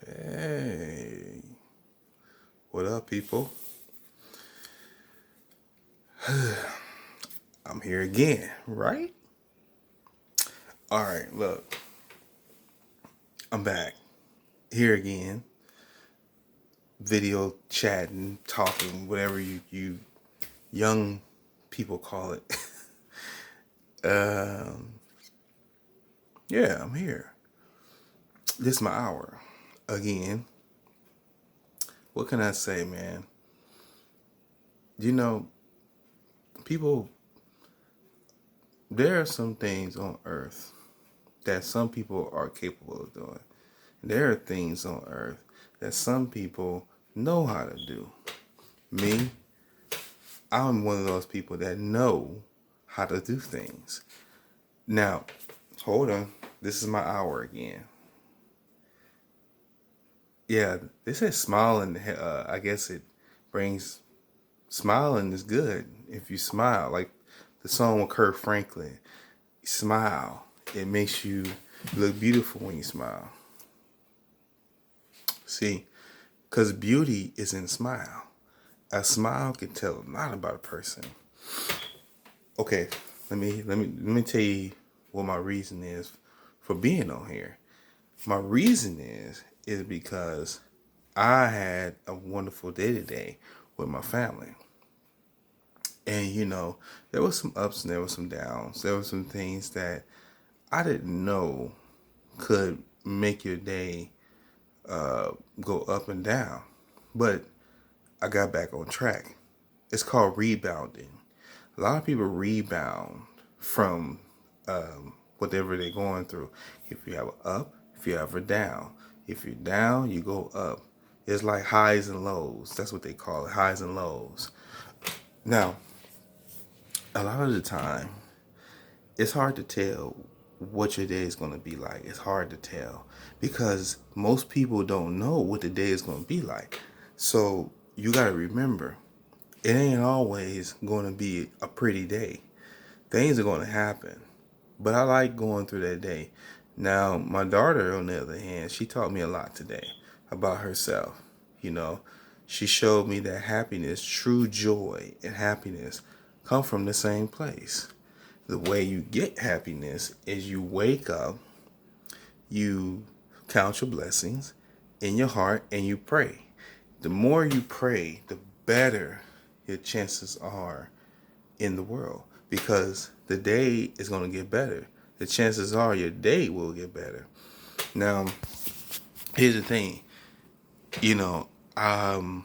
Hey, what up, people? I'm here again, right? All right, look, I'm back here again, video chatting, talking, whatever you young people call it. um, yeah, I'm here. This is my hour again. What can I say, man? You know, people. There are some things on Earth that some people are capable of doing. There are things on Earth that some people know how to do. Me, I'm one of those people that know how to do things. Now, hold on. This is my hour again. Yeah, they say smiling. I guess it brings smiling is good if you smile. Like the song with Kurt Franklin, smile. It makes you look beautiful when you smile. See, because beauty is in smile. A smile can tell a lot about a person. Okay, let me tell you what my reason is for being on here. My reason is because I had a wonderful day today with my family. And there was some ups and there was some downs. There were some things that I didn't know could make your day go up and down. But I got back on track. It's called rebounding. A lot of people rebound from whatever they're going through. If you have an up, if you have a down. If you're down, you go up. It's like highs and lows. That's what they call it, highs and lows. Now, a lot of the time, it's hard to tell what your day is going to be like. It's hard to tell because most people don't know what the day is going to be like. So you got to remember, it ain't always going to be a pretty day. Things are going to happen. But I like going through that day. Now, my daughter, on the other hand, she taught me a lot today about herself. You know, she showed me that happiness, true joy and happiness come from the same place. The way you get happiness is you wake up, you count your blessings in your heart, and you pray. The more you pray, the better your chances are in the world because the day is going to get better. The chances are your day will get better. Now, here's the thing. You know, um,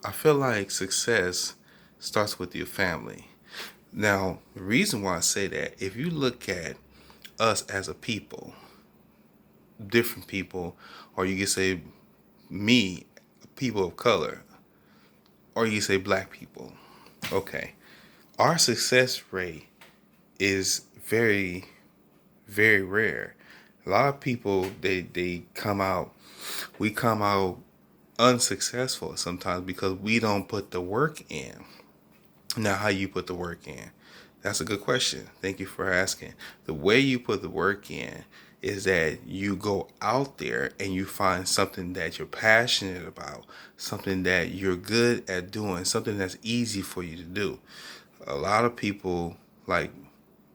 I feel like success starts with your family. Now, the reason why I say that, if you look at us as a people, different people, or you can say me, people of color, or you say black people, okay, our success rate is very, very rare. A lot of people they come out, we come out unsuccessful sometimes because we don't put the work in. Now, how you put the work in? That's a good question. Thank you for asking. The way you put the work in is that you go out there and you find something that you're passionate about, something that you're good at doing, something that's easy for you to do. A lot of people, like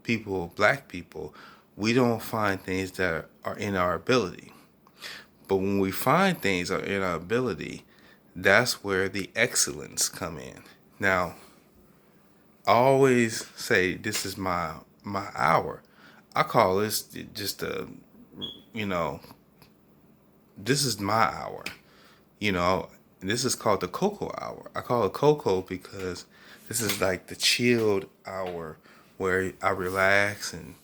people, black people, we don't find things that are in our ability. But when we find things are in our ability, that's where the excellence come in. Now, I always say this is my hour. I call this just a, you know, this is my hour. You know, this is called the cocoa hour. I call it cocoa because this is like the chilled hour where I relax and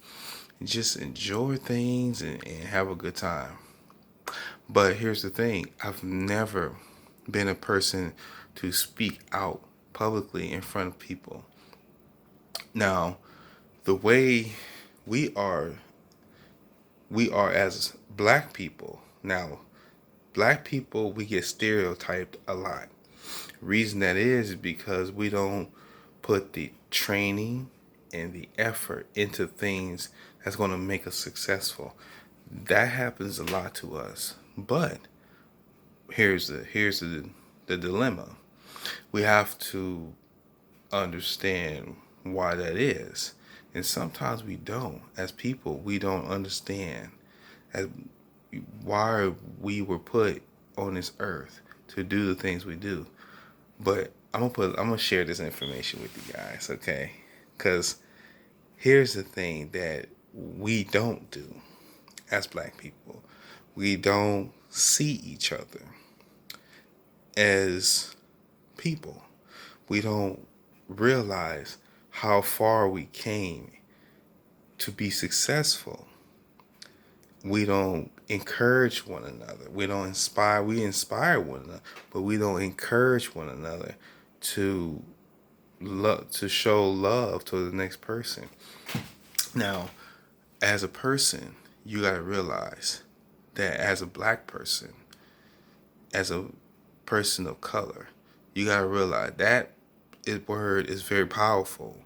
just enjoy things and have a good time. But here's the thing, I've never been a person to speak out publicly in front of people. Now, the way we are we are as black people. Now, black people, we get stereotyped a lot. Reason that is because we don't put the training and the effort into things that's going to make us successful. That happens a lot to us. But here's the dilemma. We have to understand why that is. And sometimes we don't. As people, we don't understand as why we were put on this earth to do the things we do. But I'm gonna share this information with you guys, okay? Because here's the thing that we don't do as black people. We don't see each other as people. We don't realize how far we came to be successful. We don't encourage one another. We don't inspire. We inspire one another, but we don't encourage one another to to show love to the next person. Now, as a person, you got to realize that as a black person, as a person of color, you got to realize that word is very powerful.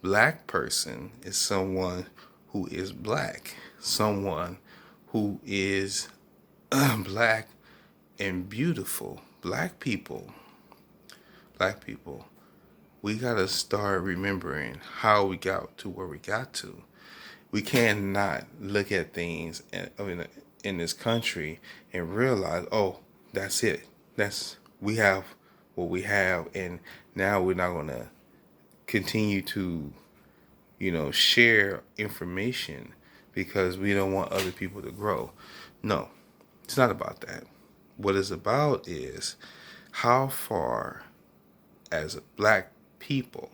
Black person is someone who is black, someone who is black and beautiful. Black people, we gotta start remembering how we got to where we got to. We cannot look at things in this country and realize, oh, that's it. We have what we have, and now we're not gonna continue to, share information because we don't want other people to grow. No, it's not about that. What it's about is how far as black people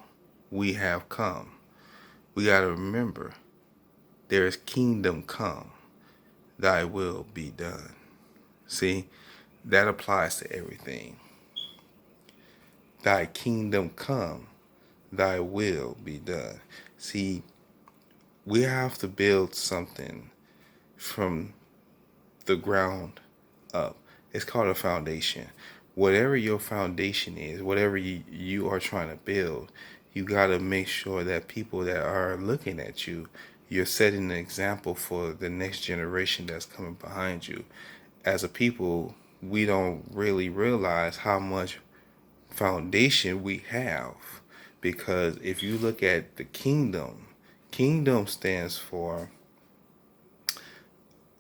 we have come. We got to remember there is kingdom come, thy will be done. See, that applies to everything. Thy kingdom come, thy will be done. See, we have to build something from the ground up. It's called a foundation. Whatever your foundation is, whatever you are trying to build, you got to make sure that people that are looking at you, you're setting an example for the next generation that's coming behind you. As a people, we don't really realize how much foundation we have, because if you look at the kingdom stands for,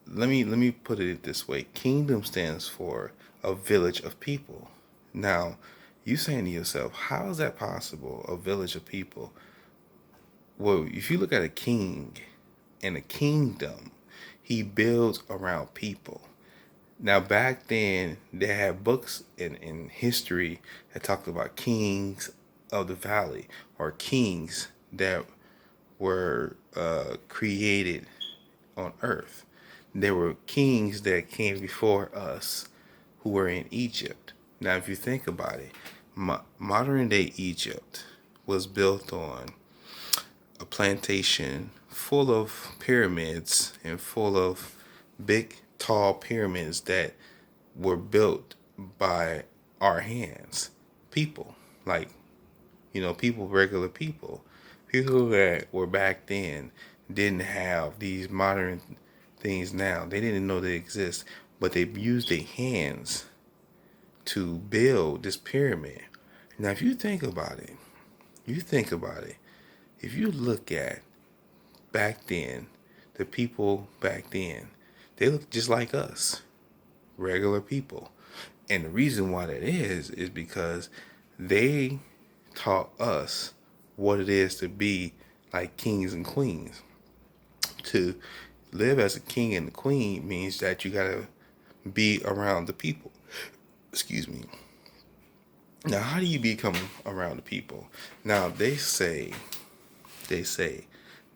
let me put it this way. Kingdom stands for a village of people. Now, you saying to yourself, how is that possible? A village of people? Well, if you look at a king and a kingdom, he builds around people. Now, back then, they had books in history that talked about kings of the valley, or kings that were created on earth. There were kings that came before us who were in Egypt. Now, if you think about it, modern day Egypt was built on a plantation full of pyramids and full of big, tall pyramids that were built by our hands. People, like, people, regular people. People that were back then didn't have these modern things now. They didn't know they exist, but they used their hands to build this pyramid. Now, if you think about it, if you look at back then, the people back then, they look just like us, regular people. And the reason why that is because they taught us what it is to be like kings and queens. To live as a king and a queen means that you gotta be around the people. Excuse me. Now, how do you become around the people? Now, they say,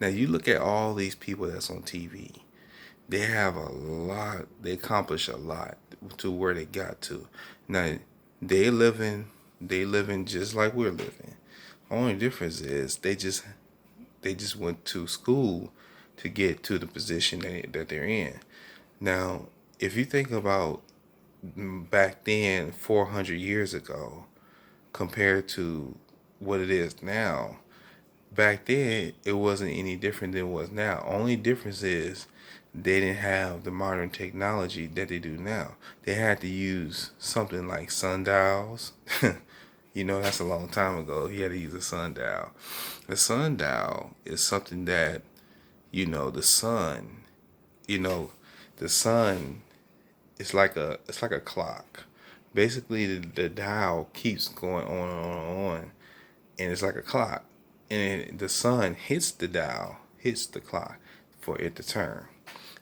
now you look at all these people that's on TV. They have a lot, they accomplish a lot to where they got to. Now, they living just like we're living. Only difference is they just went to school to get to the position that they're in. Now, if you think about back then, 400 years ago, compared to what it is now, back then it wasn't any different than it was now. Only difference is they didn't have the modern technology that they do now. They had to use something like sundials. That's a long time ago. He had to use a sundial. A sundial is something that, the sun, you know, the sun it's like a clock. Basically, the dial keeps going on and on and on, and it's like a clock. And the sun hits the dial, hits the clock for it to turn.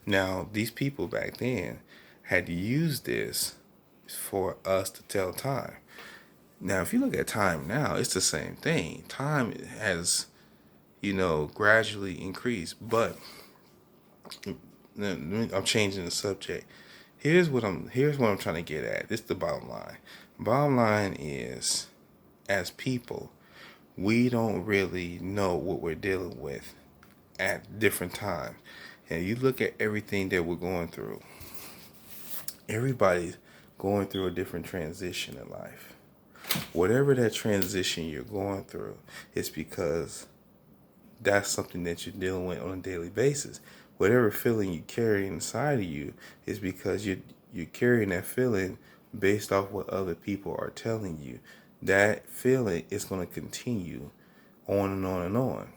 Now, these people back then had to use this for us to tell time. Now, if you look at time now, it's the same thing. Time has, gradually increased, but I'm changing the subject. Here's what I'm trying to get at. This is the bottom line. Bottom line is, as people, we don't really know what we're dealing with at different times. And you look at everything that we're going through. Everybody's going through a different transition in life. Whatever that transition you're going through, it's because that's something that you're dealing with on a daily basis. Whatever feeling you carry inside of you is because you're carrying that feeling based off what other people are telling you. That feeling is going to continue on and on and on.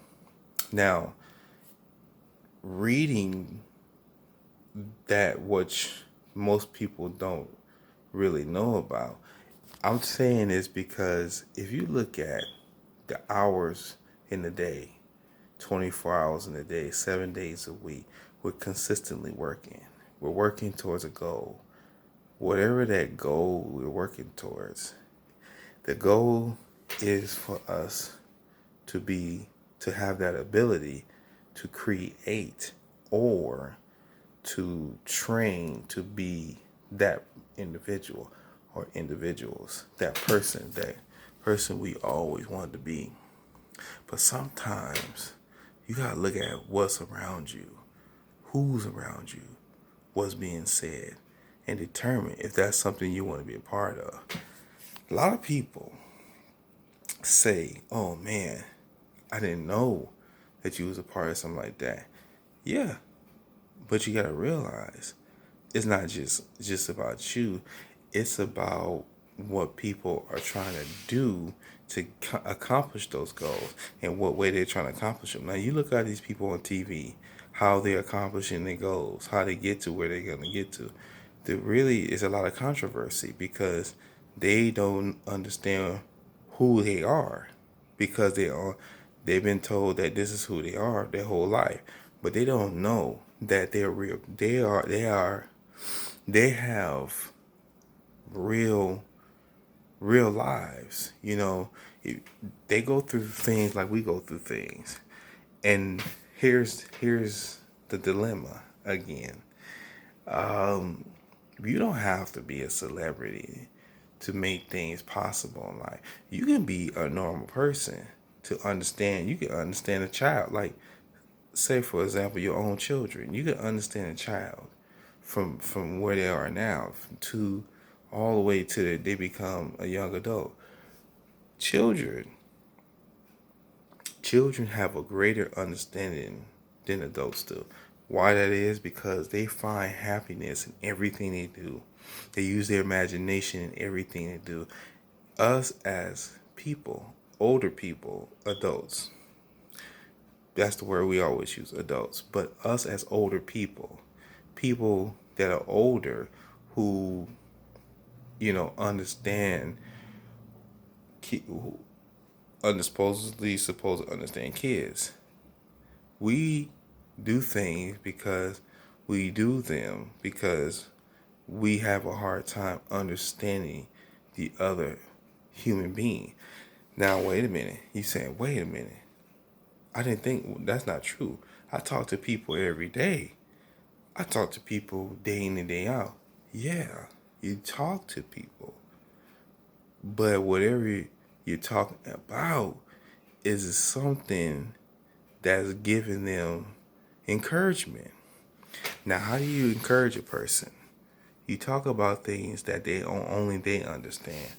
Now, reading that, which most people don't really know about, I'm saying this because if you look at the hours in the day, 24 hours in a day, 7 days a week, we're consistently working. We're working towards a goal. Whatever that goal we're working towards, the goal is for us to have that ability to create or to train to be that individual or individuals, that person we always wanted to be. But sometimes you gotta look at what's around you, who's around you, what's being said, and determine if that's something you want to be a part of. A lot of people say, "Oh man, I didn't know that you was a part of something like that." Yeah, but you gotta realize it's not just about you. It's about what people are trying to do to accomplish those goals and what way they're trying to accomplish them. Now, you look at these people on TV, how they're accomplishing their goals, how they get to where they're going to get to. There really is a lot of controversy because they don't understand who they are because they've been told that this is who they are their whole life, but they don't know that they're real. They have real lives. They go through things like we go through things. And here's the dilemma again. You don't have to be a celebrity to make things possible in life. You can be a normal person to understand. You can understand a child. Like, say for example, your own children. You can understand a child from where they are now to all the way to they become a young adult. Children children have a greater understanding than adults do. Why that is? Because they find happiness in everything they do. They use their imagination in everything they do. Us as people, older people, adults, that's the word we always use, adults. But us as older people, people that are older who, understand, who supposedly supposed to understand kids. We do things because we do them because we have a hard time understanding the other human being. Now, wait a minute. You saying, wait a minute. I didn't think that's not true. I talk to people every day. I talk to people day in and day out. Yeah, you talk to people. But whatever you're talking about is something that's giving them encouragement. Now, how do you encourage a person? You talk about things that only they understand.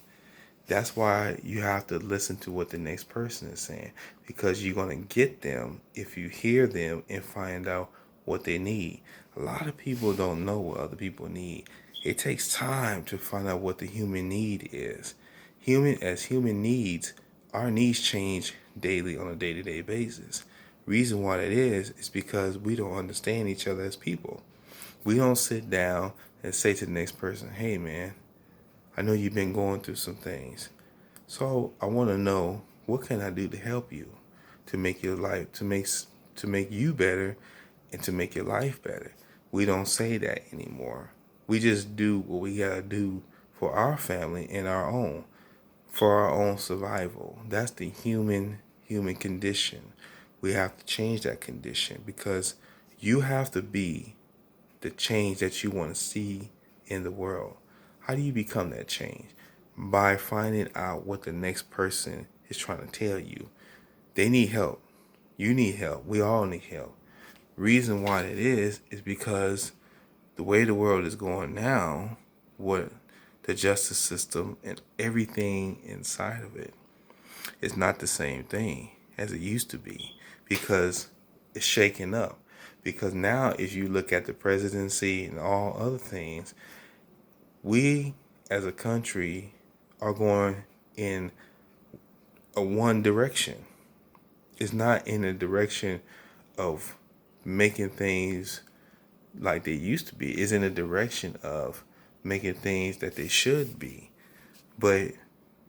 That's why you have to listen to what the next person is saying because you're going to get them if you hear them and find out what they need. A lot of people don't know what other people need. It takes time to find out what the human need is. Human needs, our needs change daily on a day-to-day basis. Reason why that is because we don't understand each other as people. We don't sit down and say to the next person, "Hey man, I know you've been going through some things. So I want to know, what can I do to help you, to make your life, to make you better and to make your life better." We don't say that anymore. We just do what we gotta do for our family and for our own survival. That's the human condition. We have to change that condition because you have to be the change that you want to see in the world. How do you become that change? By finding out what the next person is trying to tell you. They need help. You need help. We all need help. Reason why it is because the way the world is going now, what the justice system and everything inside of it is not the same thing as it used to be because it's shaking up. Because now, if you look at the presidency and all other things, we as a country are going in a one direction. It's not in the direction of making things like they used to be. It's in the direction of making things that they should be. But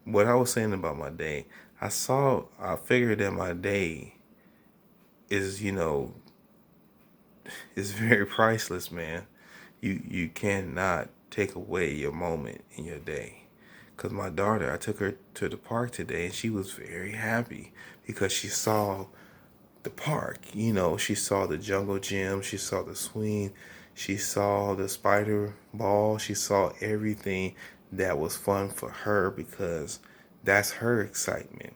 what I was saying about my day, I figured that my day is, is very priceless, man. You cannot take away your moment in your day. Cause my daughter, I took her to the park today, and she was very happy because she saw the park. She saw the jungle gym, she saw the swing, she saw the spider ball, she saw everything that was fun for her because that's her excitement.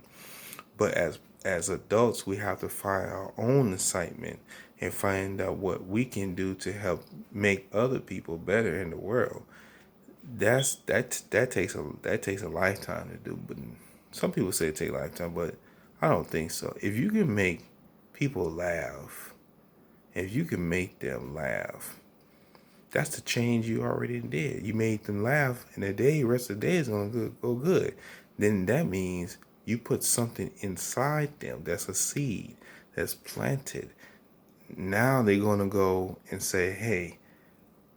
But as adults, we have to find our own excitement and find out what we can do to help make other people better in the world. That takes a lifetime to do. But some people say it takes a lifetime, but I don't think so. If you can make people laugh, if you can make them laugh, that's the change you already did. You made them laugh, and the rest of the day is gonna go good. Then that means you put something inside them that's a seed that's planted. Now they're gonna go and say, "Hey,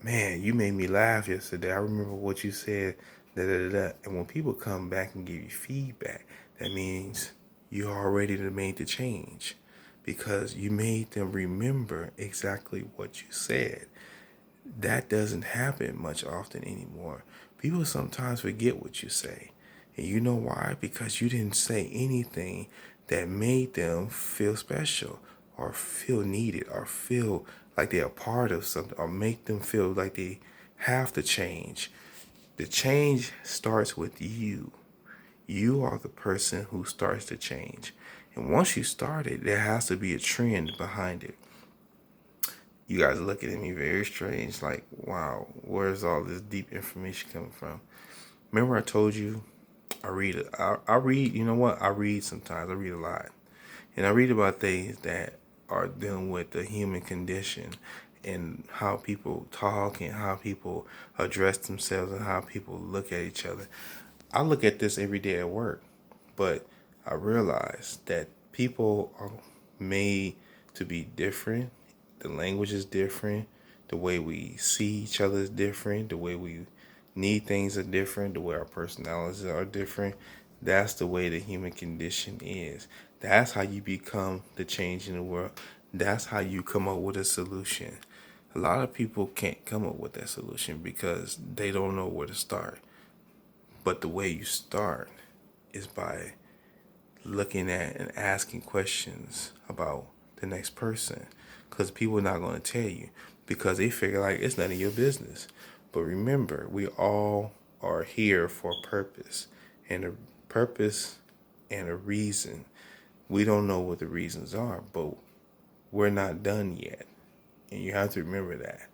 man, you made me laugh yesterday. I remember what you said." Da, da, da, da. And when people come back and give you feedback, that means you already made the change because you made them remember exactly what you said. That doesn't happen much often anymore. People sometimes forget what you say. And you know why? Because you didn't say anything that made them feel special or feel needed or feel like they're a part of something or make them feel like they have to change. The change starts with you. You are the person who starts the change. And once you start it, there has to be a trend behind it. You guys are looking at me very strange, like, wow, where's all this deep information coming from? Remember I told you I read it. I read, you know what? I read sometimes. I read a lot. And I read about things that are dealing with the human condition and how people talk and how people address themselves and how people look at each other. I look at this every day at work, but I realize that people are made to be different. The language is different. The way we see each other is different. The way we need things are different. The way our personalities are different. That's the way the human condition is. That's how you become the change in the world. That's how you come up with a solution. A lot of people can't come up with that solution because they don't know where to start. But the way you start is by looking at and asking questions about the next person. Because people are not going to tell you because they figure like it's none of your business. But remember, we all are here for a purpose. And a purpose and a reason. We don't know what the reasons are, but we're not done yet. And you have to remember that.